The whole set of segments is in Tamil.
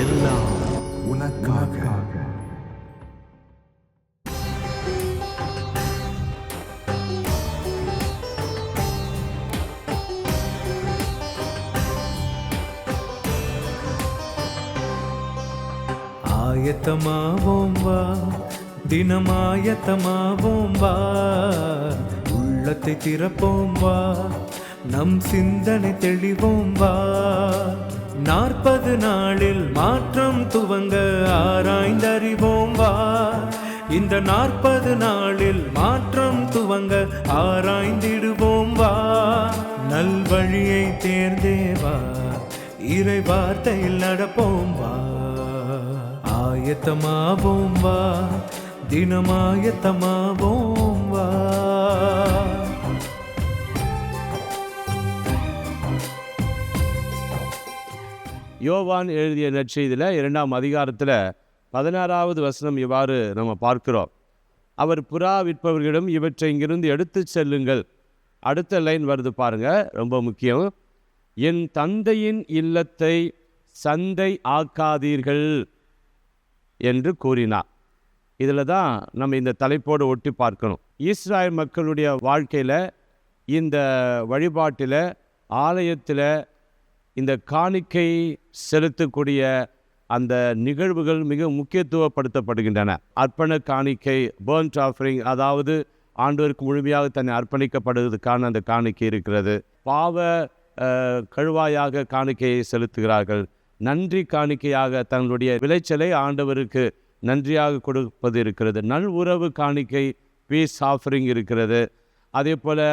எல்லாம் உனக்காக. ஆயத்தமாவோம் வா, தினமாயத்தமாவோம் வா, உள்ளத்தை திறப்போம் வா, நம் சிந்தனை தெளிவோம் வா. 40 நாளில் மாற்றம் துவங்க ஆராய்ந்தறிவோம் வா. இந்த 40 நாளில் மாற்றம் துவங்க ஆராய்ந்திடுவோம் வா. நல்வழியை தேர்ந்தே வா, இறை வார்த்தையில் நடப்போம் வா. ஆயத்தமாவோம் வா, தினமாயத்தமாவோம் வா. யோவான் எழுதிய நற்செய்தியில் 2ஆம் அதிகாரத்தில் 16வது வசனம் இவ்வாறு நம்ம பார்க்கிறோம். அவர் புறா விற்பவர்களிடம் இவற்றை இங்கிருந்து எடுத்து செல்லுங்கள். அடுத்த லைன் வருது பாருங்க, ரொம்ப முக்கியம். என் தந்தையின் இல்லத்தை சந்தை ஆக்காதீர்கள் என்று கூறினார். இதில் தான் நம்ம இந்த தலைப்போடு ஒட்டி பார்க்கணும். இஸ்ராயல் மக்களுடைய வாழ்க்கையில், இந்த வழிபாட்டில், ஆலயத்தில் இந்த காணிக்கை செலுத்தக்கூடிய அந்த நிகழ்வுகள் மிக முக்கியத்துவப்படுத்தப்படுகின்றன. அர்ப்பண காணிக்கை, பர்ன்ட் ஆஃபரிங், அதாவது ஆண்டவருக்கு முழுமையாக தன்னை அர்ப்பணிக்கப்படுவதற்கான அந்த காணிக்கை இருக்கிறது. பாவ கழுவாயாக காணிக்கையை செலுத்துகிறார்கள். நன்றி காணிக்கையாக தங்களுடைய விளைச்சலை ஆண்டவருக்கு நன்றியாக கொடுப்பது இருக்கிறது. நல் உறவு காணிக்கை, பீஸ் ஆஃபரிங் இருக்கிறது. அதே போல்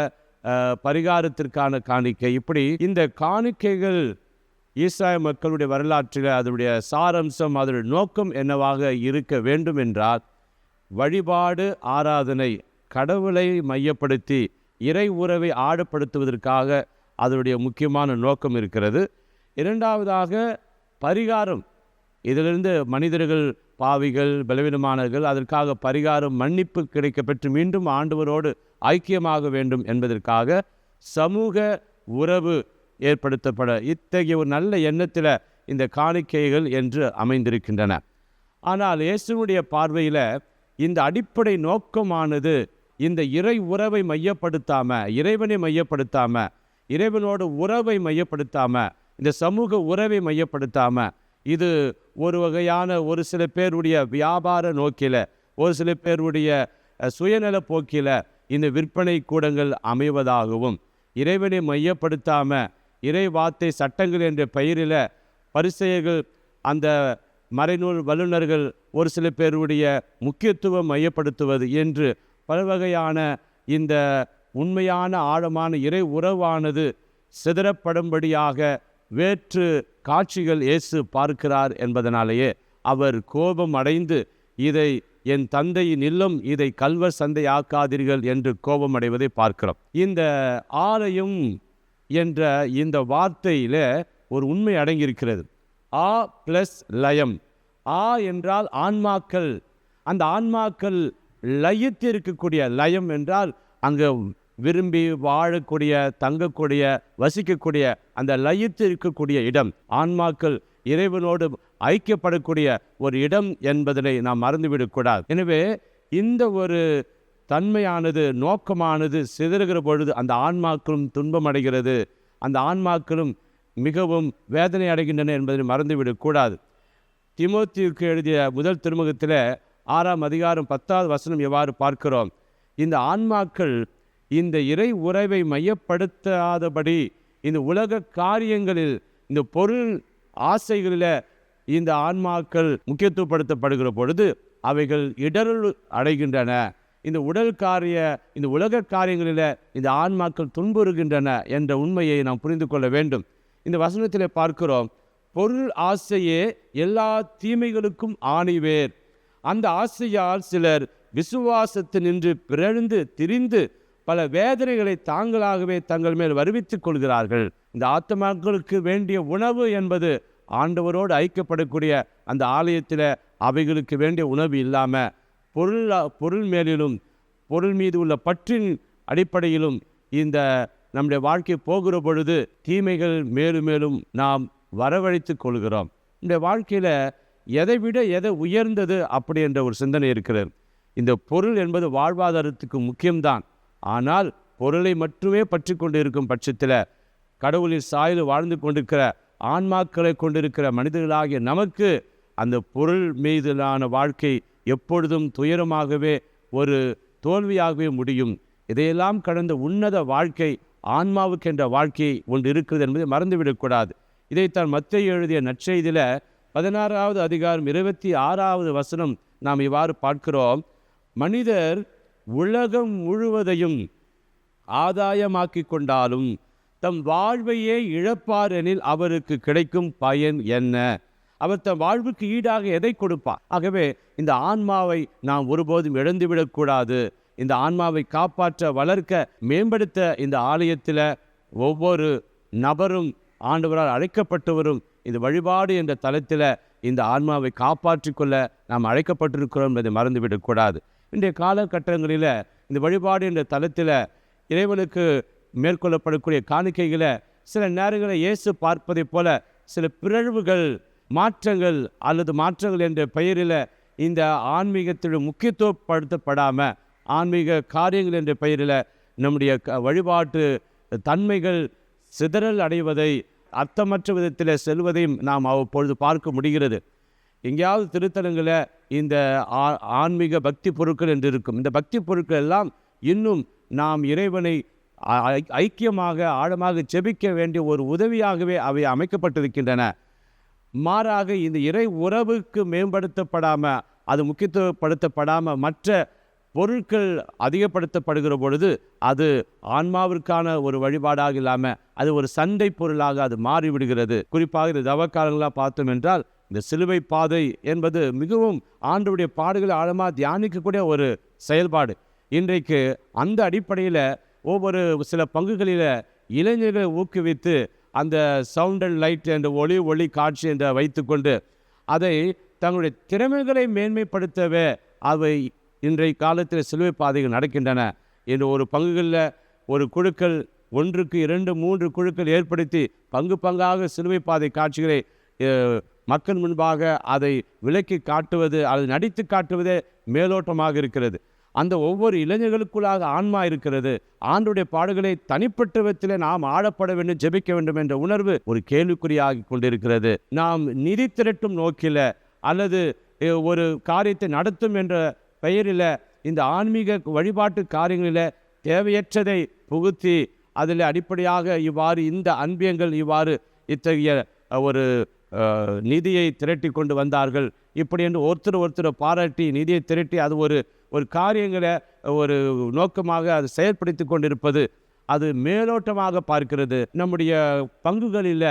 பரிகாரத்திற்கான காணிக்கை. இப்படி இந்த காணிக்கைகள் இஸ்ராயல் மக்களுடைய வரலாற்றில் அதனுடைய சாரம்சம், அதனுடைய நோக்கம் என்னவாக இருக்க வேண்டும் என்றால், வழிபாடு, ஆராதனை, கடவுளை மையப்படுத்தி இறை உறவை ஆழப்படுத்துவதற்காக அதனுடைய முக்கியமான நோக்கம் இருக்கிறது. இரண்டாவதாக பரிகாரம். இதிலிருந்து மனிதர்கள் பாவிகள், பலவீனமானவர்கள், அதற்காக பரிகாரம், மன்னிப்பு கிடைக்க பெற்று மீண்டும் ஆண்டவரோடு ஐக்கியமாக வேண்டும் என்பதற்காக சமூக உறவு ஏற்படுத்தப்பட இத்தகைய ஒரு நல்ல எண்ணத்தில் இந்த காணிக்கைகள் என்று அமைந்திருக்கின்றன. ஆனால் இயேசுவுடைய பார்வையில் இந்த அடிப்படை நோக்கமானது இந்த இறை உறவை மையப்படுத்தாமல், இறைவனை மையப்படுத்தாமல், இறைவனோட உறவை மையப்படுத்தாமல், இந்த சமூக உறவை மையப்படுத்தாமல், இது ஒரு வகையான ஒரு சில பேருடைய வியாபார நோக்கில், ஒரு சில பேருடைய சுயநல போக்கில் இந்த விற்பனை கூடங்கள் அமைவதாகவும், இறைவனை மையப்படுத்தாமல் இறை வார்த்தை சட்டங்கள் என்ற பெயரில் பரிசேயர்கள், அந்த மறைநூல் வல்லுநர்கள், ஒரு சில பேருடைய முக்கியத்துவம் மையப்படுத்துவது என்று பல வகையான இந்த உண்மையான ஆழமான இறை உறவானது சிதறப்படும்படியாக வேற்று காட்சிகள் இயேசு பார்க்கிறார் என்பதனாலேயே அவர் கோபம் அடைந்து, இதை என் தந்தையின் இல்லம், இதை கல்வர் சந்தை ஆக்காதீர்கள் என்று கோபம் அடைவதை பார்க்கிறோம். இந்த ஆலயம் என்ற இந்த வார்த்தையில் ஒரு உண்மை அடங்கியிருக்கிறது. ஆ ப்ளஸ் லயம். ஆ என்றால் ஆன்மாக்கள். அந்த ஆன்மாக்கள் லயித்து இருக்கக்கூடிய, லயம் என்றால் அங்கே விரும்பி வாழக்கூடிய, தங்கக்கூடிய, வசிக்கக்கூடிய அந்த லயித்து இருக்கக்கூடிய இடம். ஆன்மாக்கள் இறைவனோடு ஐக்கியப்படக்கூடிய ஒரு இடம் என்பதனை நாம் மறந்துவிடக்கூடாது. எனவே இந்த ஒரு தன்மையானது, நோக்கமானது சிதறுகிற பொழுது அந்த ஆன்மாக்களும் துன்பம் அடைகிறது, அந்த ஆன்மாக்களும் மிகவும் வேதனை அடைகின்றன என்பதை மறந்துவிடக்கூடாது. தீமோத்தேயுவுக்கு எழுதிய முதல் திருமுகத்தில் 6ஆம் அதிகாரம் 10வது வசனம் எவ்வாறு பார்க்கிறோம். இந்த ஆன்மாக்கள் இந்த இறை உறவை மையப்படுத்தாதபடி இந்த உலக காரியங்களில், இந்த பொருள் ஆசைகளில் இந்த ஆன்மாக்கள் முக்கியத்துவப்படுத்தப்படுகிற பொழுது அவைகள் இடருள் அடைகின்றன. இந்த இந்த உலக காரியங்களில் இந்த ஆன்மாக்கள் துன்புறுகின்றன என்ற உண்மையை நாம் புரிந்து கொள்ள வேண்டும். இந்த வசனத்தில் பார்க்கிறோம், பொருள் ஆசையே எல்லா தீமைகளுக்கும் ஆணிவேர். அந்த ஆசையால் சிலர் விசுவாசத்தினின்று பிறழ்ந்து திரிந்து பல வேதனைகளை தாங்களாகவே தங்கள் மேல் வருவித்துக் கொள்கிறார்கள். இந்த ஆத்மாக்களுக்கு வேண்டிய உணவு என்பது ஆண்டவரோடு ஐக்கியப்படக்கூடிய அந்த ஆலயத்தில் அவைகளுக்கு வேண்டிய உணவு இல்லாமல் பொருள் மேலிலும் பொருள் மீது உள்ள பற்றின் அடிப்படையிலும் இந்த நம்முடைய வாழ்க்கை போகிற பொழுது தீமைகள் மேலும் மேலும் நாம் வரவழைத்து கொள்கிறோம். இந்த வாழ்க்கையில் எதை விட எதை உயர்ந்தது அப்படி என்ற ஒரு சிந்தனை இருக்கிறது. இந்த பொருள் என்பது வாழ்வாதாரத்துக்கு முக்கியம்தான். ஆனால் பொருளை மட்டுமே பற்றி கொண்டு இருக்கும் பட்சத்தில் கடவுளின் சாயலில் வாழ்ந்து கொண்டிருக்கிற ஆன்மாக்களை கொண்டிருக்கிற மனிதர்களாகிய நமக்கு அந்த பொருள் மீதான வாழ்க்கை எப்பொழுதும் துயரமாகவே ஒரு தோல்வியாகவே முடியும். இதையெல்லாம் கடந்த உன்னத வாழ்க்கை, ஆன்மாவுக்கு என்ற வாழ்க்கை ஒன்று இருக்கிறது என்பதை மறந்துவிடக்கூடாது. இதைத்தான் மத்தேயு எழுதிய நற்செய்தியில் 16வது அதிகாரம் 26வது வசனம் நாம் இவ்வாறு பார்க்கிறோம். மனிதர் உலகம் முழுவதையும் ஆதாயமாக்கி கொண்டாலும் தம் வாழ்வையே இழப்பார் எனில் அவருக்கு கிடைக்கும் பயன் என்ன? அவர் தம் வாழ்வுக்கு ஈடாக எதை கொடுப்பார்? ஆகவே இந்த ஆன்மாவை நாம் ஒருபோதும் இழந்துவிடக்கூடாது. இந்த ஆன்மாவை காப்பாற்ற, வளர்க்க, மேம்படுத்த இந்த ஆலயத்தில் ஒவ்வொரு நபரும் ஆண்டவரால் அழைக்கப்பட்டவரும் இந்த வழிபாடு என்ற தளத்தில் இந்த ஆன்மாவை காப்பாற்றி கொள்ள நாம் அழைக்கப்பட்டிருக்கிறோம் என்பதை மறந்துவிடக்கூடாது. இன்றைய காலகட்டங்களில் இந்த வழிபாடு என்ற தளத்தில் இறைவனுக்கு மேற்கொள்ளப்படக்கூடிய காணிக்கைகளை சில நேரங்களில் இயேசு பார்ப்பதைப் போல சில பிறழ்வுகள், மாற்றங்கள் என்ற பெயரில் இந்த ஆன்மீகத்தில் முக்கியத்துவப்படுத்தப்படாமல் ஆன்மீக காரியங்கள் என்ற பெயரில் நம்முடைய வழிபாட்டு தன்மைகள் சிதறல் அடைவதை, அர்த்தமற்ற விதத்தில் செல்வதையும் நாம் அவ்வப்பொழுது பார்க்க முடிகிறது. எங்கேயாவது திருத்தலங்களில் இந்த ஆன்மீக பக்தி பொருட்கள் என்று இருக்கும். இந்த பக்தி பொருட்கள் எல்லாம் இன்னும் நாம் இறைவனை ஐக்கியமாக ஆழமாக ஜெபிக்க வேண்டிய ஒரு உதவியாகவே அவை அமைக்கப்பட்டிருக்கின்றன. மாறாக இந்த இறை உறவுக்கு மேம்படுத்தப்படாமல், அது முக்கியத்துவப்படுத்தப்படாமல் மற்ற பொருட்கள் அதிகப்படுத்தப்படுகிற பொழுது அது ஆன்மாவிற்கான ஒரு வழிபாடாக இல்லாமல் அது ஒரு சண்டை பொருளாக அது மாறிவிடுகிறது. குறிப்பாக இந்த தவக்காலங்களாக பார்த்தோம் என்றால் இந்த சிலுவை பாதை என்பது மிகவும் ஆண்டவருடைய பாடுகளை ஆழமாக தியானிக்கக்கூடிய ஒரு செயல்பாடு. இன்றைக்கு அந்த அடிப்படையில் ஒவ்வொரு சில பங்குகளில் இளைஞர்களை ஊக்குவித்து அந்த சவுண்ட் அண்ட் லைட் என்ற ஒளி காட்சி என்ற வைத்துக்கொண்டு அதை தங்களுடைய திறமைகளை மேன்மைப்படுத்தவே அவை இன்றைய காலத்தில் சிலுவை பாதைகள் நடக்கின்றன. என்று ஒரு பங்குகளில் ஒரு குழுக்கள் 1, 2, 3 குழுக்கள் ஏற்படுத்தி பங்காக சிலுவை பாதை காட்சிகளை மக்கள் முன்பாக அதை விளக்கி காட்டுவது, அதை நடித்து காட்டுவதே மேலோட்டமாக இருக்கிறது. அந்த ஒவ்வொரு இளைஞர்களுக்குள்ளாக ஆன்மா இருக்கிறது. ஆண்டுடைய பாடுகளை தனிப்பட்ட விதத்தில் நாம் ஆழப்பட வேண்டும், ஜெபிக்க வேண்டும் என்ற உணர்வு ஒரு கேள்விக்குறியாகி கொண்டிருக்கிறது. நாம் நிதி திரட்டும் நோக்கில் அல்லது ஒரு காரியத்தை நடத்தும் என்ற பெயரில் இந்த ஆன்மீக வழிபாட்டு காரியங்களில் தேவையற்றதை புகுத்தி அதில் அடிப்படையாக இவ்வாறு இந்த அன்பியங்கள் இவ்வாறு இத்தகைய ஒரு நிதியை திரட்டி கொண்டு வந்தார்கள். இப்படி என்று ஒருத்தர் பாராட்டி நிதியை திரட்டி அது ஒரு காரியங்களை ஒரு நோக்கமாக அது செயல்படுத்தி கொண்டிருப்பது அது மேலோட்டமாக பார்க்கிறது. நம்முடைய பங்குகளில்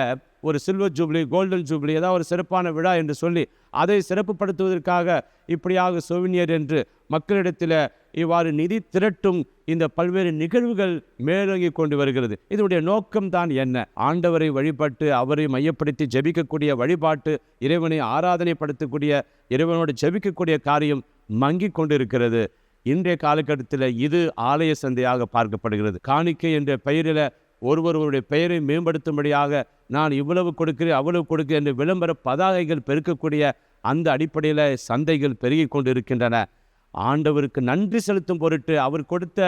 ஒரு சில்வர் ஜூப்ளி, கோல்டன் ஜூப்ளி, ஏதாவது ஒரு சிறப்பான விழா என்று சொல்லி அதை சிறப்புப்படுத்துவதற்காக இப்படியாக சோவினியர் என்று மக்களிடத்தில் இவ்வாறு நிதி திரட்டும் இந்த பல்வேறு நிகழ்வுகள் மேலோங்கி கொண்டு வருகிறது. இதனுடைய நோக்கம்தான் என்ன? ஆண்டவரை வழிபட்டு அவரை மையப்படுத்தி ஜெபிக்கக்கூடிய வழிபாட்டு, இறைவனை ஆராதனைப்படுத்தக்கூடிய, இறைவனோடு ஜெபிக்கக்கூடிய காரியம் மங்கி கொண்டிருக்கிறது. இன்றைய காலகட்டத்தில் இது ஆலய சந்தையாக பார்க்கப்படுகிறது. காணிக்கை என்ற பெயரில் ஒருவருடைய பெயரை மேம்படுத்தும்படியாக நான் இவ்வளவு கொடுக்கிறேன் அவ்வளவு கொடுக்கிறேன் என்று விளம்பர பதாகைகள் பெருக்கக்கூடிய அந்த அடிப்படையில் சந்தைகள் பெருகி கொண்டு இருக்கின்றன. ஆண்டவருக்கு நன்றி செலுத்தும் பொருட்டு அவர் கொடுத்த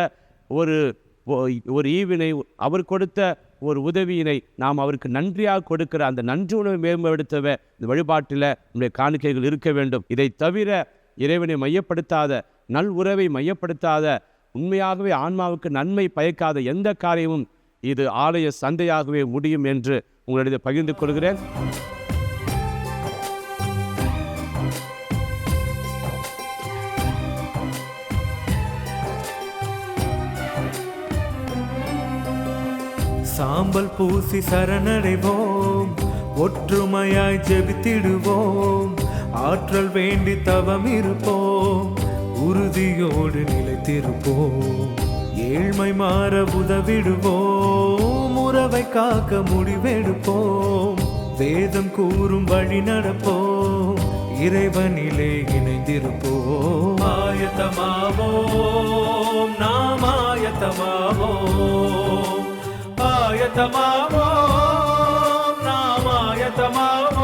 ஒரு ஈவினை, அவர் கொடுத்த ஒரு உதவியினை நாம் அவருக்கு நன்றியாக கொடுக்கிற அந்த நன்றி உணவை மேம்படுத்தவே இந்த வழிபாட்டில் நம்முடைய காணிக்கைகள் இருக்க வேண்டும். இதை தவிர இறைவனை மையப்படுத்தாத, நல் உறவை மையப்படுத்தாத, உண்மையாகவே ஆன்மாவுக்கு நன்மை பயக்காத எந்த காரியமும் இது ஆலய சந்தையாகவே முடியும் என்று உங்களிடம் பகிர்ந்து கொள்கிறேன். சாம்பல் பூசி சரணடைவோம், ஒற்றுமையாய் ஜெபித்திடுவோம், ஆற்றல் வேண்டி தவம் இருப்போம், உறுதியோடு நிலைத்திருப்போம், ஏழ்மை மாற உதவிடுவோம், உறவை காக்க முடிவெடுப்போம், வேதம் கூறும் வழி நடப்போம், இறைவனிலே இணைந்திருப்போம். ஆயத்தமாவோம், நாம் ஆயத்தமாவோம், ஆயத்தமாவோம், நாம் ஆயத்தமாவோம்.